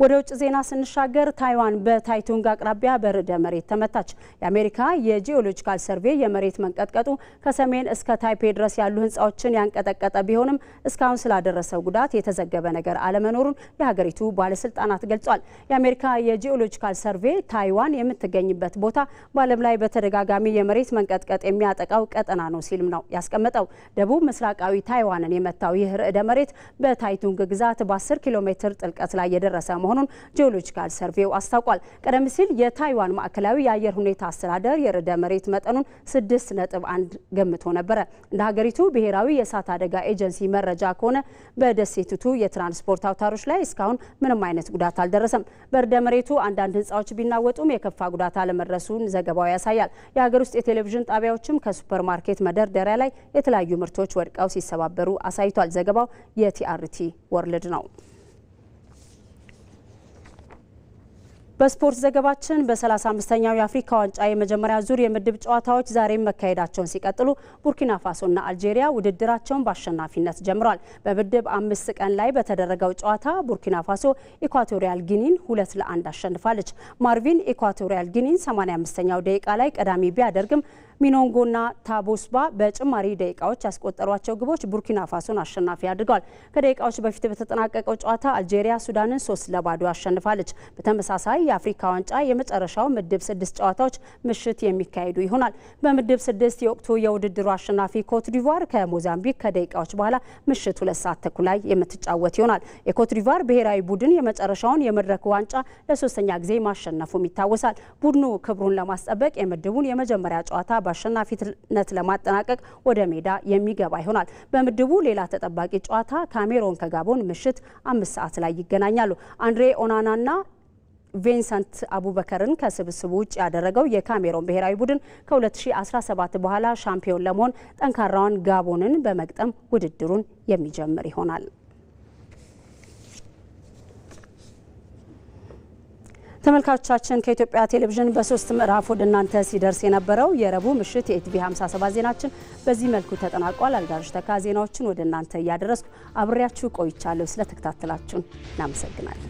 ወደ ውጭ ዜና ስንሻገር ታይዋን በታይቱንግ አቅራቢያ በርዕደ መሬት ተመታች። የአሜሪካ የጂኦሎጂካል ሰርቬይ የመሬት መንቀጥቀጡ ከሰሜን እስከ ታይፔ ድረስ ያሉ ህንፃዎችን ያንቀጠቀጠ ቢሆንም እስካሁን ስላደረሰው ጉዳት የተዘገበ ነገር አለመኖሩን የሀገሪቱ ባለስልጣናት ገልጿል። የአሜሪካ የጂኦሎጂካል ሰርቬይ ታይዋን የምትገኝበት ቦታ በዓለም ላይ በተደጋጋሚ የመሬት መንቀጥቀጥ የሚያጠቃው ቀጠና ነው ሲልም ነው ያስቀመጠው። ደቡብ ምስራቃዊ ታይዋንን የመታው ይህ ርዕደ መሬት በታይቱንግ ግዛት በ10 ኪሎ ሜትር ጥልቀት ላይ የደረሰ መሆኑን ጂኦሎጂካል ሰርቬው አስታውቋል። ቀደም ሲል የታይዋን ማዕከላዊ የአየር ሁኔታ አስተዳደር የርዕደ መሬት መጠኑን 6.1 ገምቶ ነበረ። እንደ ሀገሪቱ ብሔራዊ የእሳት አደጋ ኤጀንሲ መረጃ ከሆነ በደሴቲቱ የትራንስፖርት አውታሮች ላይ እስካሁን ምንም አይነት ጉዳት አልደረሰም። በርዕደ መሬቱ አንዳንድ ህንፃዎች ቢናወጡም የከፋ ጉዳት አለመድረሱን ዘገባው ያሳያል። የሀገር ውስጥ የቴሌቪዥን ጣቢያዎችም ከሱፐር ማርኬት መደርደሪያ ላይ የተለያዩ ምርቶች ወድቀው ሲሰባበሩ አሳይቷል። ዘገባው የቲአርቲ ወርልድ ነው። በስፖርት ዘገባችን በ35ኛው የአፍሪካ ዋንጫ የመጀመሪያ ዙር የምድብ ጨዋታዎች ዛሬም መካሄዳቸውን ሲቀጥሉ ቡርኪና ፋሶና አልጄሪያ ውድድራቸውን በአሸናፊነት ጀምረዋል። በምድብ 5 ቀን ላይ በተደረገው ጨዋታ ቡርኪና ፋሶ ኢኳቶሪያል ጊኒን 2-1 አሸንፋለች። ማርቪን ኢኳቶሪያል ጊኒን 85ኛው ደቂቃ ላይ ቀዳሚ ቢያደርግም ሚኖንጎና ታቦስባ በጭማሪ ደቂቃዎች ያስቆጠሯቸው ግቦች ቡርኪና ፋሶን አሸናፊ አድርገዋል። ከደቂቃዎች በፊት በተጠናቀቀው ጨዋታ አልጄሪያ ሱዳንን 3-0 አሸንፋለች። በተመሳሳይ የአፍሪካ ዋንጫ የመጨረሻው ምድብ 6 ጨዋታዎች ምሽት የሚካሄዱ ይሆናል። በምድብ 6 የወቅቱ የውድድሩ አሸናፊ ኮትዲቫር ከሞዛምቢክ ከደቂቃዎች በኋላ ምሽት 2 ሰዓት ተኩል ላይ የምትጫወት ይሆናል። የኮትዲቫር ብሔራዊ ቡድን የመጨረሻውን የመድረክ ዋንጫ ለሶስተኛ ጊዜ ማሸነፉም ይታወሳል። ቡድኑ ክብሩን ለማስጠበቅ የምድቡን የመጀመሪያ ጨዋታ በአሸናፊነት ለማጠናቀቅ ወደ ሜዳ የሚገባ ይሆናል። በምድቡ ሌላ ተጠባቂ ጨዋታ ካሜሮን ከጋቦን ምሽት 5 ሰዓት ላይ ይገናኛሉ። አንድሬ ኦናናና ቪንሰንት አቡበከርን ከስብስቡ ውጭ ያደረገው የካሜሮን ብሔራዊ ቡድን ከ2017 በኋላ ሻምፒዮን ለመሆን ጠንካራውን ጋቦንን በመግጠም ውድድሩን የሚጀምር ይሆናል። ተመልካቾቻችን ከኢትዮጵያ ቴሌቪዥን በ3 ምዕራፍ ወደ እናንተ ሲደርስ የነበረው የረቡዕ ምሽት የኢቲቪ 57 ዜናችን በዚህ መልኩ ተጠናቋል። አልጋርሽ ተካ ዜናዎችን ወደ እናንተ እያደረስኩ አብሬያችሁ ቆይቻለሁ። ስለተከታተላችሁን እናመሰግናለን።